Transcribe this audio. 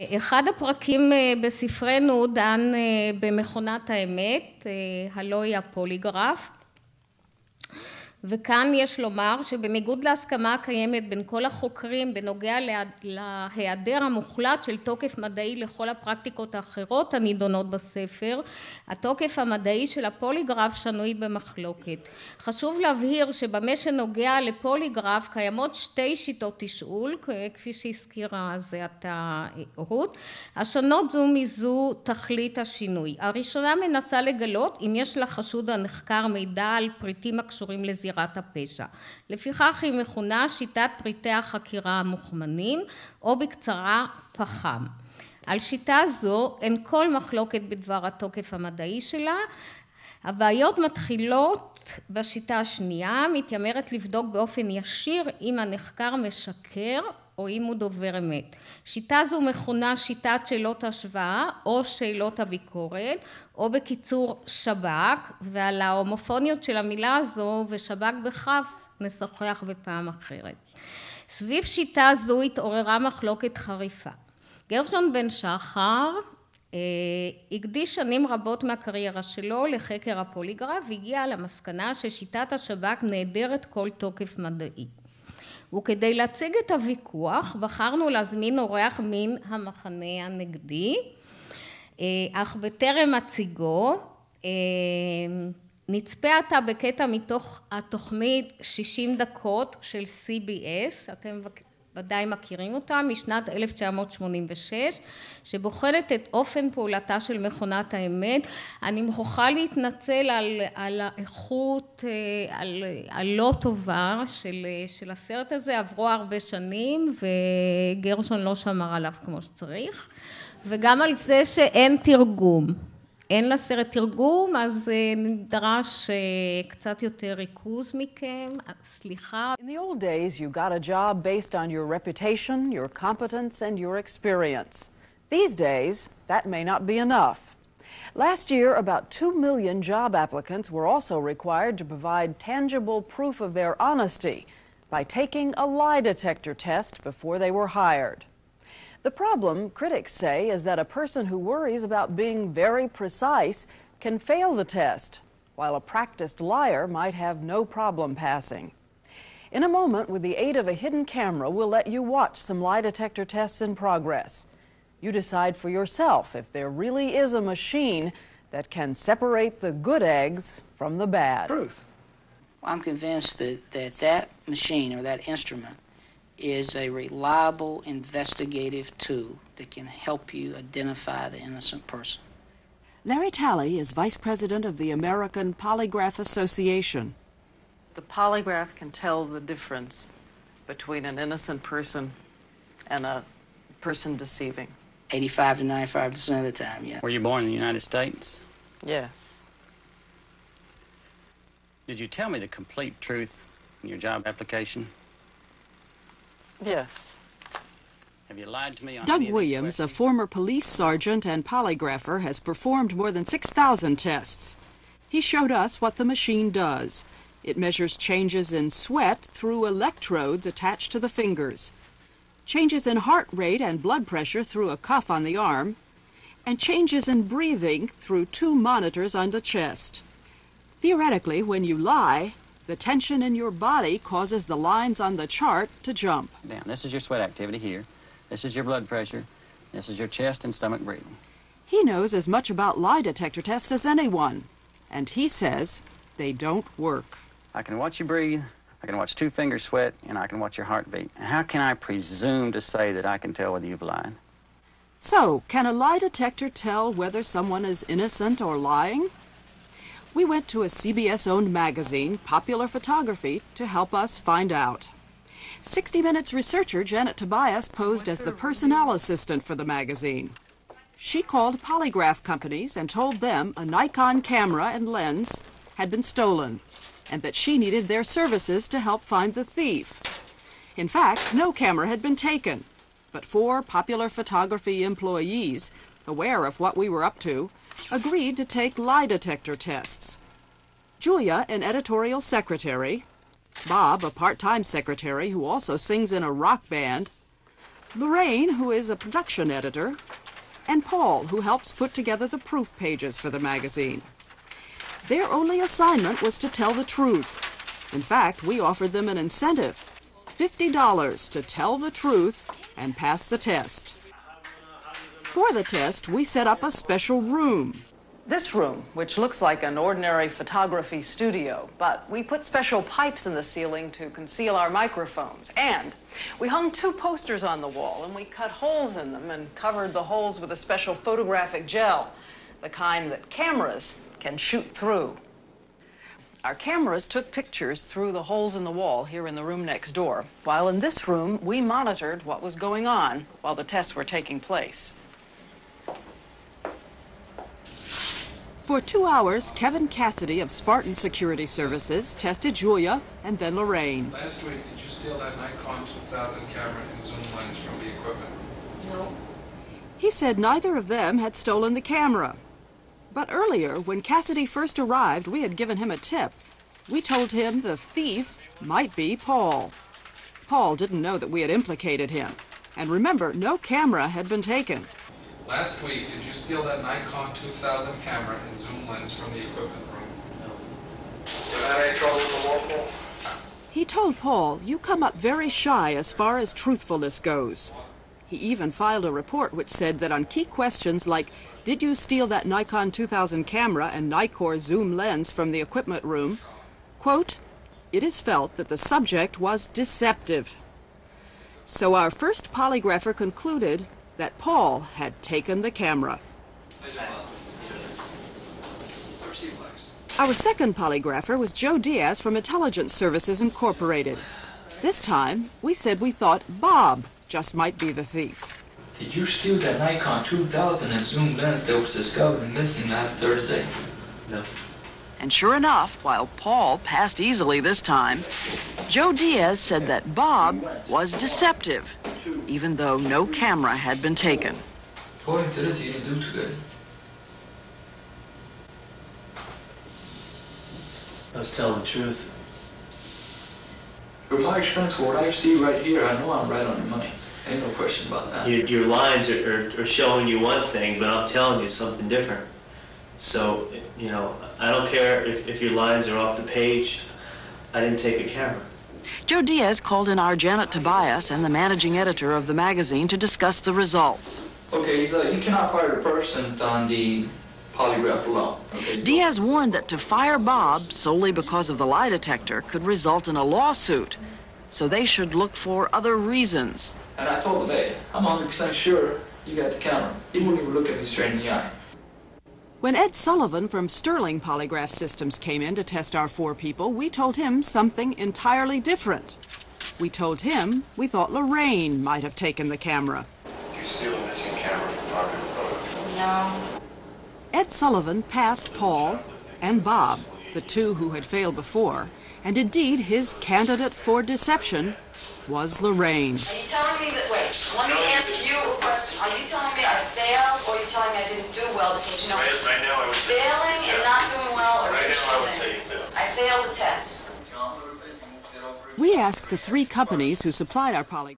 אחד הפרקים בספרנו דן במכונת האמת, הלוא היא הפוליגרף, וכאן יש לומר שבניגוד להסכמה הקיימת בין כל החוקרים בנוגע להיעדר המוחלט של תוקף מדעי לכל הפרקטיקות האחרות הנידונות בספר, התוקף המדעי של הפוליגרף שנוי במחלוקת. חשוב להבהיר שבמה שנוגע לפוליגרף קיימות שתי שיטות תשאול, כפי שהזכירה זה עתה רות, השונות זו מזו תכלית השינוי. הראשונה מנסה לגלות אם יש לחשוד הנחקר מידע על פריטים הקשורים לזירת הפשע. לפיכך היא מכונה שיטת פריטי החקירה המוכמנים, או בקצרה פח"ם. על שיטה זו אין כל מחלוקת בדבר התוקף המדעי שלה. הבעיות מתחילות בשיטה השנייה, מתיימרת לבדוק באופן ישיר אם הנחקר משקר או אם הוא דובר אמת. שיטה זו מכונה שיטת שאלות השוואה או שאלות הביקורת, או בקיצור שב"כ, ועל ההומופוניות של המילה הזו ושב"כ בכף נשוחח בפעם אחרת. סביב שיטה זו התעוררה מחלוקת חריפה. גרשון בן שחר הקדיש שנים רבות מהקריירה שלו לחקר הפוליגרף, והגיע למסקנה ששיטת השב"כ נעדרת כל תוקף מדעי. וכדי להציג את הוויכוח בחרנו להזמין אורח מן המחנה הנגדי, אך בטרם הציגו נצפה עתה בקטע מתוך התוכנית 60 דקות של CBS, אתם ודאי מכירים אותה, משנת 1986, שבוחנת את אופן פעולתה של מכונת האמת. אני מוכרחה להתנצל על האיכות הלא טובה של הסרט הזה, עברו הרבה שנים וגרשון לא שמר עליו כמו שצריך, וגם על זה שאין תרגום. אין לסרט תרגום, אז נדרש קצת יותר ריכוז מכם. סליחה. In the old days, you got a job based on your reputation, your competence, and your experience. These days, that may not be enough. Last year, about 2 million job applicants were also required to provide tangible proof of their honesty by taking a lie detector test before they were hired. The problem, critics say, is that a person who worries about being very precise can fail the test, while a practiced liar might have no problem passing. In a moment, with the aid of a hidden camera, we'll let you watch some lie detector tests in progress. You decide for yourself if there really is a machine that can separate the good eggs from the bad. Truth. Well, I'm convinced that machine or that instrument is a reliable investigative tool that can help you identify the innocent person. Larry Talley is vice president of the American Polygraph Association. The polygraph can tell the difference between an innocent person and a person deceiving. 85 to 95% of the time, yeah. Were you born in the United States? Yeah. Did you tell me the complete truth in your job application? Yes. Have you lied to me on Doug any of these Williams, a questions? former police sergeant and polygrapher, has performed more than 6,000 tests. He showed us what the machine does. It measures changes in sweat through electrodes attached to the fingers, changes in heart rate and blood pressure through a cuff on the arm, and changes in breathing through 2 monitors on the chest. Theoretically, when you lie, the tension in your body causes the lines on the chart to jump. Down. This is your sweat activity here. This is your blood pressure. This is your chest and stomach breathing. He knows as much about lie detector tests as anyone, and he says they don't work. I can watch you breathe, I can watch 2 fingers sweat, and I can watch your heartbeat. How can I presume to say that I can tell whether you've lied? So, can a lie detector tell whether someone is innocent or lying? We went to a CBS-owned magazine, Popular Photography, to help us find out. 60 Minutes researcher Janet Tobias posed as the personnel assistant for the magazine. She called polygraph companies and told them a Nikon camera and lens had been stolen, and that she needed their services to help find the thief. In fact, no camera had been taken, but 4 Popular Photography employees, aware of what we were up to, agreed to take lie detector tests. Julia, an editorial secretary, Bob, a part-time secretary who also sings in a rock band, Lorraine, who is a production editor, and Paul, who helps put together the proof pages for the magazine. Their only assignment was to tell the truth. In fact, we offered them an incentive, $50 to tell the truth and pass the test. For the test, we set up a special room. This room, which looks like an ordinary photography studio, but we put special pipes in the ceiling to conceal our microphones. And we hung 2 posters on the wall, and we cut holes in them and covered the holes with a special photographic gel, the kind that cameras can shoot through. Our cameras took pictures through the holes in the wall here in the room next door, while in this room we monitored what was going on while the tests were taking place. For 2 hours, Kevin Cassidy of Spartan Security Services tested Julia and then Lorraine. Last week, did you steal that Nikon 2000 camera and zoom lens from the equipment? No. He said neither of them had stolen the camera. But earlier, when Cassidy first arrived, we had given him a tip. We told him the thief might be Paul. Paul didn't know that we had implicated him. And remember, no camera had been taken. Last week, did you steal that Nikon 2000 camera and zoom lens from the equipment room? No. You had any trouble with the local? He told Paul, "You come up very shy as far as truthfulness goes." He even filed a report which said that on key questions like, "Did you steal that Nikon 2000 camera and Nikkor zoom lens from the equipment room?" quote, "It is felt that the subject was deceptive." So our first polygrapher concluded that Paul had taken the camera. Our second polygrapher was Joe Diaz from Intelligence Services Incorporated. This time, we said we thought Bob just might be the thief. Did you steal that Nikon 2000 and zoom lens that was discovered missing last Thursday? No. And sure enough, while Paul passed easily this time, Joe Diaz said that Bob was deceptive, even though no camera had been taken. According to this, you didn't do too good. I was telling the truth. From my experience, what I see right here, I know I'm right on the money. Ain't no question about that. Your lines are showing you one thing, but I'm telling you something different. So, you know, I don't care if your lines are off the page. I didn't take a camera. Joe Diaz called in our Janet Tobias and the managing editor of the magazine to discuss the results. Okay, you cannot fire the person on the polygraph alone. Okay? Diaz warned that to fire Bob solely because of the lie detector could result in a lawsuit, so they should look for other reasons. And I told him, hey, I'm 100% sure you got the camera. He wouldn't even look at me straight in the eye. When Ed Sullivan from Sterling Polygraph Systems came in to test our 4 people, we told him something entirely different. We told him we thought Lorraine might have taken the camera. Did you steal a missing camera from Popular Photo? No. Ed Sullivan passed Paul and Bob, the 2 who had failed before, and indeed his candidate for deception was Lorraine. Are you telling me that, wait, let me ask you a question. Are you telling me I failed, or are you telling me I didn't do well? Because, you know, Right now I would say failing and not doing well are Right two now I would things. say you failed. I failed the test. We asked the 3 companies who supplied our polygraph